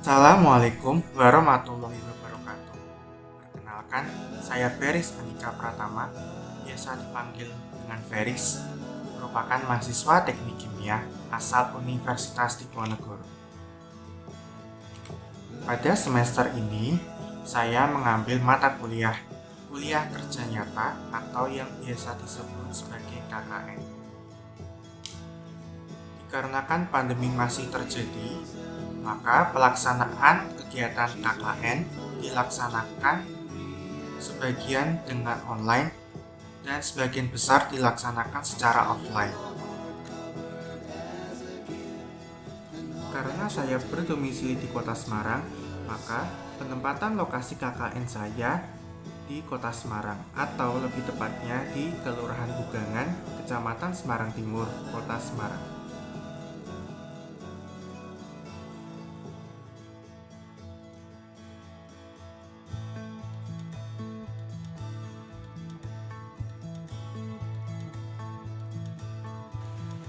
Assalamualaikum warahmatullahi wabarakatuh. Perkenalkan, saya Feris Andika Pratama, biasa dipanggil dengan Feris, merupakan mahasiswa teknik kimia asal Universitas Diponegoro. Pada semester ini, saya mengambil mata kuliah kerja nyata atau yang biasa disebut sebagai KKN. Dikarenakan pandemi masih terjadi, maka pelaksanaan kegiatan KKN dilaksanakan sebagian dengan online dan sebagian besar dilaksanakan secara offline. Karena saya berdomisili di Kota Semarang, maka penempatan lokasi KKN saya di Kota Semarang atau lebih tepatnya di Kelurahan Bugangan, Kecamatan Semarang Timur, Kota Semarang.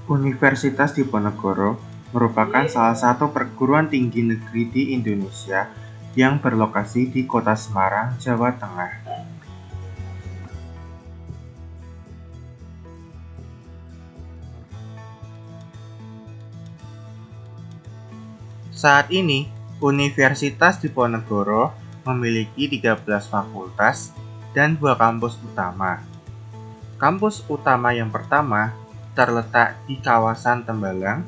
Universitas Diponegoro merupakan salah satu perguruan tinggi negeri di Indonesia yang berlokasi di Kota Semarang, Jawa Tengah. Saat ini, Universitas Diponegoro memiliki 13 fakultas dan 2 kampus utama. Kampus utama yang pertama terletak di kawasan Tembalang,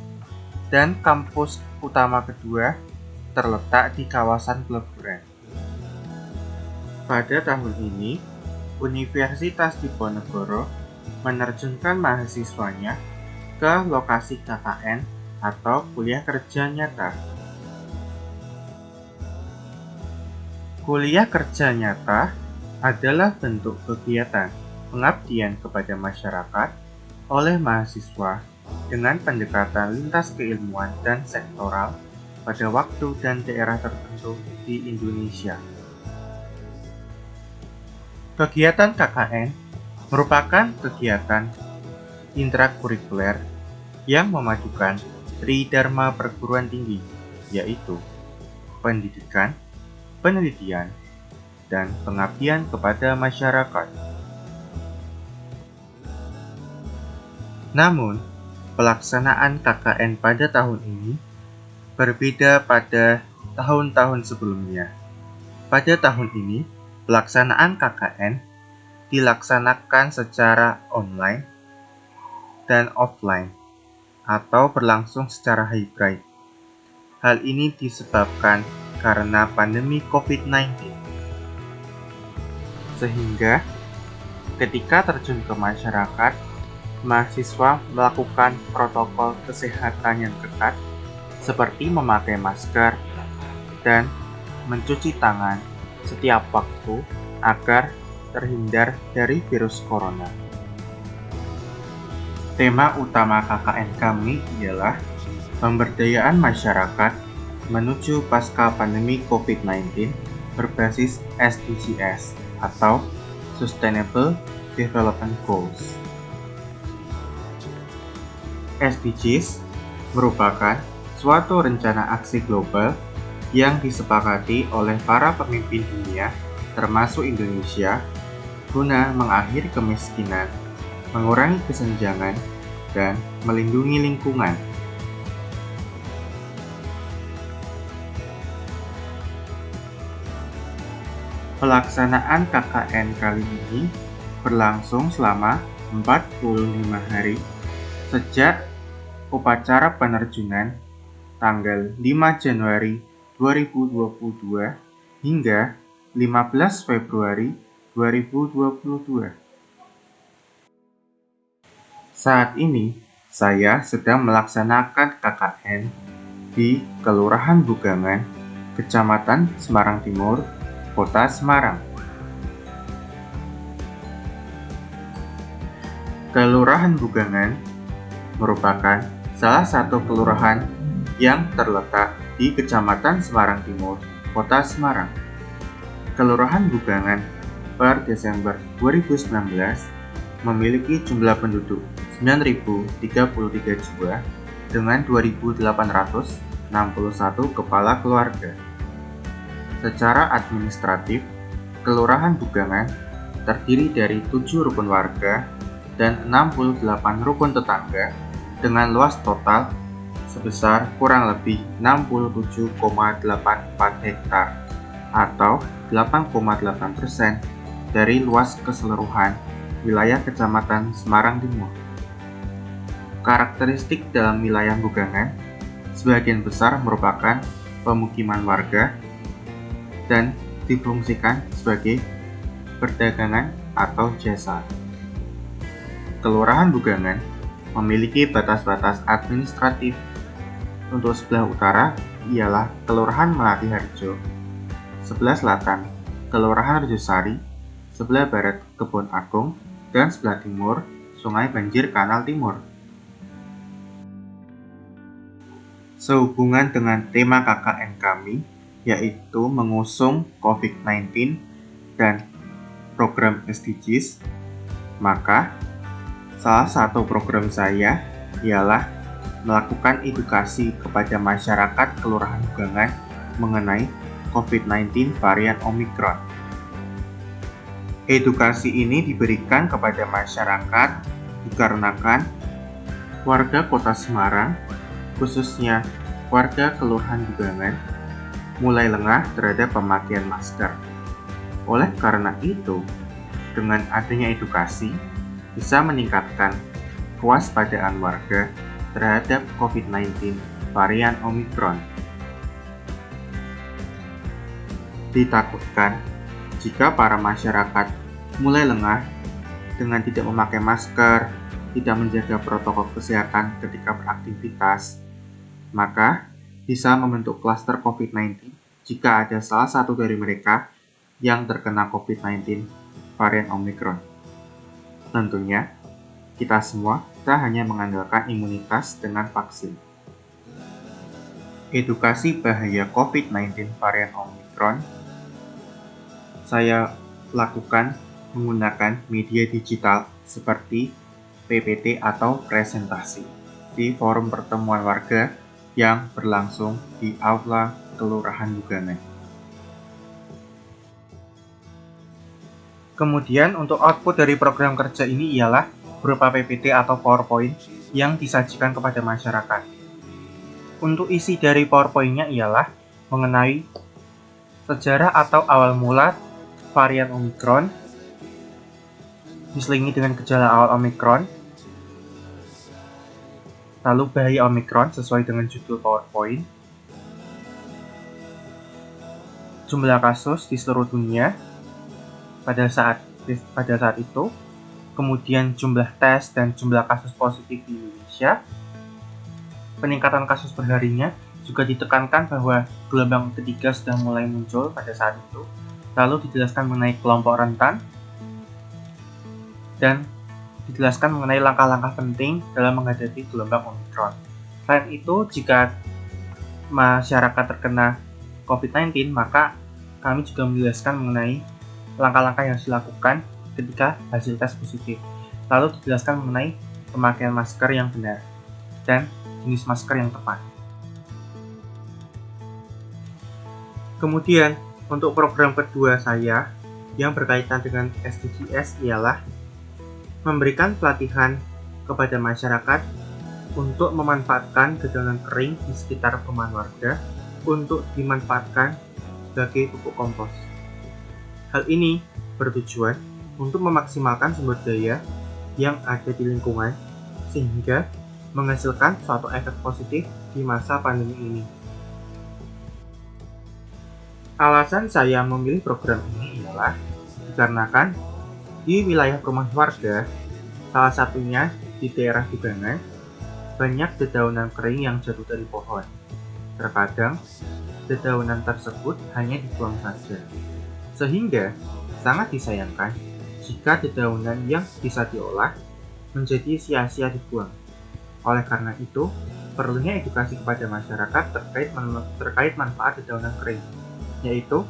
dan kampus utama kedua terletak di kawasan Peleburan. Pada tahun ini, Universitas Diponegoro menerjunkan mahasiswanya ke lokasi KKN atau kuliah kerja nyata. Kuliah kerja nyata adalah bentuk kegiatan pengabdian kepada masyarakat oleh mahasiswa dengan pendekatan lintas keilmuan dan sektoral pada waktu dan daerah tertentu di Indonesia. Kegiatan KKN merupakan kegiatan intrakurikuler yang memadukan tridharma perguruan tinggi, yaitu pendidikan, penelitian, dan pengabdian kepada masyarakat. Namun, pelaksanaan KKN pada tahun ini berbeda pada tahun-tahun sebelumnya. Pada tahun ini, pelaksanaan KKN dilaksanakan secara online dan offline atau berlangsung secara hybrid. Hal ini disebabkan karena pandemi COVID-19. Sehingga, ketika terjun ke masyarakat, mahasiswa melakukan protokol kesehatan yang ketat seperti memakai masker dan mencuci tangan setiap waktu agar terhindar dari virus corona. Tema utama KKN kami ialah pemberdayaan masyarakat menuju pasca pandemi COVID-19 berbasis SDGs atau Sustainable Development Goals. SDGs merupakan suatu rencana aksi global yang disepakati oleh para pemimpin dunia, termasuk Indonesia, guna mengakhiri kemiskinan, mengurangi kesenjangan, dan melindungi lingkungan. Pelaksanaan KKN kali ini berlangsung selama 45 hari sejak upacara penerjunan tanggal 5 Januari 2022 hingga 15 Februari 2022. Saat ini, saya sedang melaksanakan KKN di Kelurahan Bugangan, Kecamatan Semarang Timur, Kota Semarang. Kelurahan Bugangan merupakan salah satu kelurahan yang terletak di Kecamatan Semarang Timur, Kota Semarang. Kelurahan Bugangan per Desember 2019 memiliki jumlah penduduk 9.033 jiwa dengan 2.800 61 kepala keluarga. Secara administratif, Kelurahan Bugangan terdiri dari 7 rukun warga dan 68 rukun tetangga dengan luas total sebesar kurang lebih 67,84 hektar atau 8,8% dari luas keseluruhan wilayah Kecamatan Semarang Timur. Karakteristik dalam wilayah Bugangan sebagian besar merupakan pemukiman warga dan difungsikan sebagai perdagangan atau jasa. Kelurahan Bugangan memiliki batas-batas administratif. Untuk sebelah utara ialah Kelurahan Melati Harjo, sebelah selatan Kelurahan Rejosari, sebelah barat Kebon Agung, dan sebelah timur Sungai Banjir Kanal Timur. Sehubungan dengan tema KKN kami, yaitu mengusung COVID-19 dan program SDGs, maka salah satu program saya ialah melakukan edukasi kepada masyarakat Kelurahan Bugangan mengenai COVID-19 varian Omikron. Edukasi ini diberikan kepada masyarakat dikarenakan warga Kota Semarang, khususnya warga Kelurahan Bugangan, mulai lengah terhadap pemakaian masker. Oleh karena itu, dengan adanya edukasi, bisa meningkatkan kewaspadaan warga terhadap COVID-19 varian Omikron. Ditakutkan jika para masyarakat mulai lengah dengan tidak memakai masker, tidak menjaga protokol kesehatan ketika beraktivitas, maka bisa membentuk klaster COVID-19 jika ada salah satu dari mereka yang terkena COVID-19 varian Omikron. Tentunya, kita semua tak hanya mengandalkan imunitas dengan vaksin. Edukasi bahaya COVID-19 varian Omikron saya lakukan menggunakan media digital seperti PPT atau presentasi di forum pertemuan warga yang berlangsung di Aula Kelurahan Bugangan. Kemudian untuk output dari program kerja ini ialah berupa PPT atau PowerPoint yang disajikan kepada masyarakat. Untuk isi dari PowerPoint-nya ialah mengenai sejarah atau awal mula varian Omikron, diselingi dengan gejala awal Omikron, lalu bahaya Omikron sesuai dengan judul PowerPoint, jumlah kasus di seluruh dunia pada saat itu, kemudian jumlah tes dan jumlah kasus positif di Indonesia. Peningkatan kasus perharinya juga ditekankan bahwa gelombang ketiga sudah mulai muncul pada saat itu. Lalu dijelaskan mengenai kelompok rentan dan dijelaskan mengenai langkah-langkah penting dalam menghadapi gelombang Omikron. Selain itu, jika masyarakat terkena COVID-19, maka kami juga menjelaskan mengenai langkah-langkah yang harus dilakukan ketika hasil tes positif. Lalu dijelaskan mengenai pemakaian masker yang benar dan jenis masker yang tepat. Kemudian, untuk program kedua saya yang berkaitan dengan SDGs ialah memberikan pelatihan kepada masyarakat untuk memanfaatkan dedaunan kering di sekitar perumahan warga untuk dimanfaatkan sebagai pupuk kompos. Hal ini bertujuan untuk memaksimalkan sumber daya yang ada di lingkungan sehingga menghasilkan suatu efek positif di masa pandemi ini. Alasan saya memilih program ini ialah dikarenakan di wilayah perumahan warga, salah satunya di daerah Bugangan, banyak dedaunan kering yang jatuh dari pohon. Terkadang, dedaunan tersebut hanya dibuang saja. Sehingga, sangat disayangkan jika dedaunan yang bisa diolah menjadi sia-sia dibuang. Oleh karena itu, perlunya edukasi kepada masyarakat terkait manfaat dedaunan kering, yaitu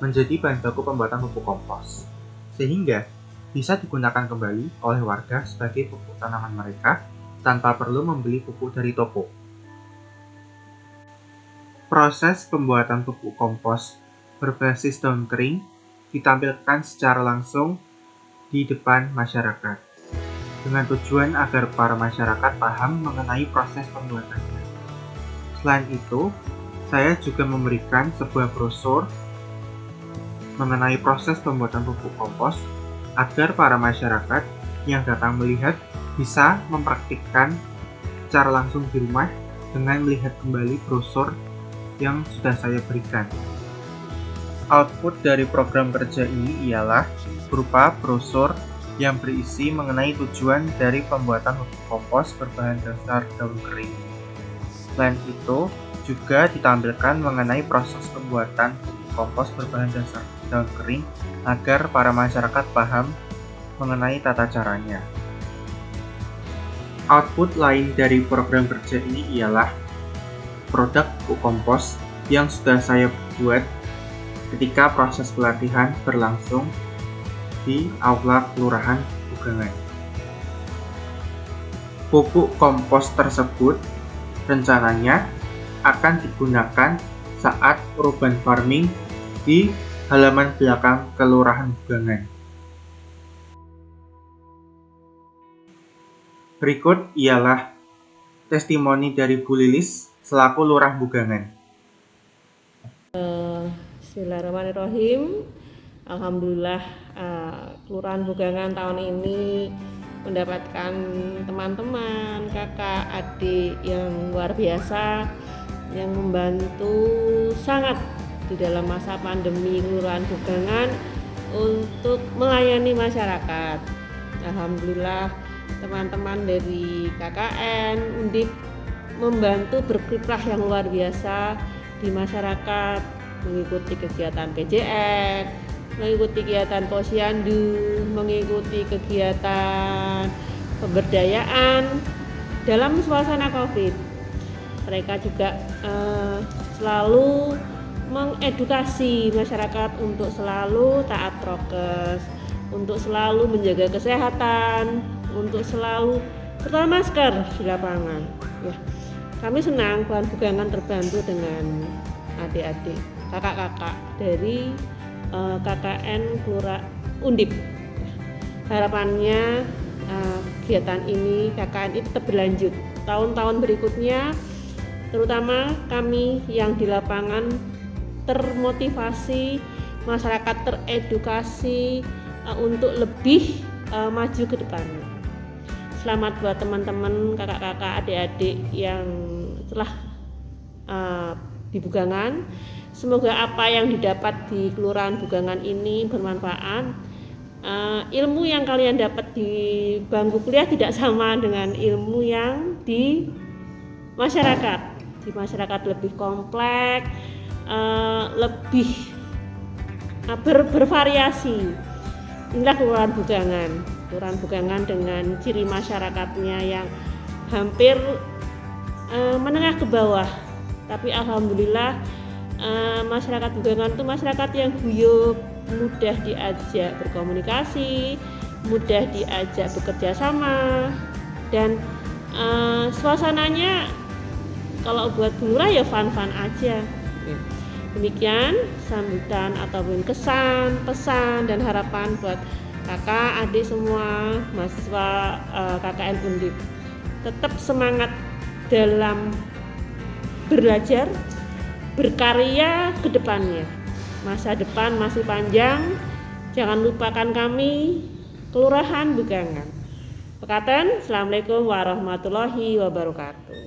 menjadi bahan baku pembuatan pupuk kompos, sehingga bisa digunakan kembali oleh warga sebagai pupuk tanaman mereka tanpa perlu membeli pupuk dari toko. Proses pembuatan pupuk kompos berbasis daun kering ditampilkan secara langsung di depan masyarakat, dengan tujuan agar para masyarakat paham mengenai proses pembuatannya. Selain itu, saya juga memberikan sebuah brosur mengenai proses pembuatan pupuk kompos agar para masyarakat yang datang melihat bisa mempraktikkan secara langsung di rumah dengan melihat kembali brosur yang sudah saya berikan. Output dari program kerja ini ialah berupa brosur yang berisi mengenai tujuan dari pembuatan pupuk kompos berbahan dasar daun kering. Selain itu, juga ditampilkan mengenai proses pembuatan pupuk kompos berbahan dasar daun kering agar para masyarakat paham mengenai tata caranya. Output lain dari program kerja ini ialah produk pupuk kompos yang sudah saya buat ketika proses pelatihan berlangsung di Aula Kelurahan Bugangan. Pupuk kompos tersebut rencananya akan digunakan saat urban farming di halaman belakang Kelurahan Bugangan. Berikut ialah testimoni dari Bu Lilis selaku Lurah Bugangan. Bismillahirrahmanirrahim. Alhamdulillah, Kelurahan Bugangan tahun ini mendapatkan teman-teman, kakak, adik yang luar biasa yang membantu sangat di dalam masa pandemi Kelurahan Bugangan untuk melayani masyarakat. Alhamdulillah, teman-teman dari KKN Undip membantu berkiprah yang luar biasa di masyarakat, mengikuti kegiatan PJN, mengikuti kegiatan posyandu, mengikuti kegiatan pemberdayaan dalam suasana COVID. Mereka juga selalu mengedukasi masyarakat untuk selalu taat prokes, untuk selalu menjaga kesehatan, untuk selalu pakai masker di lapangan. Ya, kami senang Kelurahan Bugangan terbantu dengan adik-adik, kakak-kakak dari KKN Kelurahan Undip. Harapannya kegiatan ini KKN itu tetap berlanjut tahun-tahun berikutnya, terutama kami yang di lapangan termotivasi, masyarakat teredukasi untuk lebih maju ke depannya. Selamat buat teman-teman, kakak-kakak, adik-adik yang telah di Bugangan. Semoga apa yang didapat di Kelurahan Bugangan ini bermanfaat. Ilmu yang kalian dapat di bangku kuliah tidak sama dengan ilmu yang di masyarakat. Di masyarakat lebih kompleks, lebih bervariasi. Inilah Kelurahan Bugangan. Kelurahan Bugangan dengan ciri masyarakatnya yang hampir menengah ke bawah, tapi alhamdulillah masyarakat Bugangan itu masyarakat yang guyup, mudah diajak berkomunikasi, mudah diajak bekerja sama, dan suasananya kalau buat Lurah ya fun-fun aja. Demikian sambutan ataupun kesan, pesan, dan harapan buat kakak, adik semua mahasiswa KKN Undip. Tetap semangat dalam belajar, berkarya ke depannya. Masa depan masih panjang. Jangan lupakan kami, Kelurahan Bugangan. Pekaten, Assalamualaikum warahmatullahi wabarakatuh.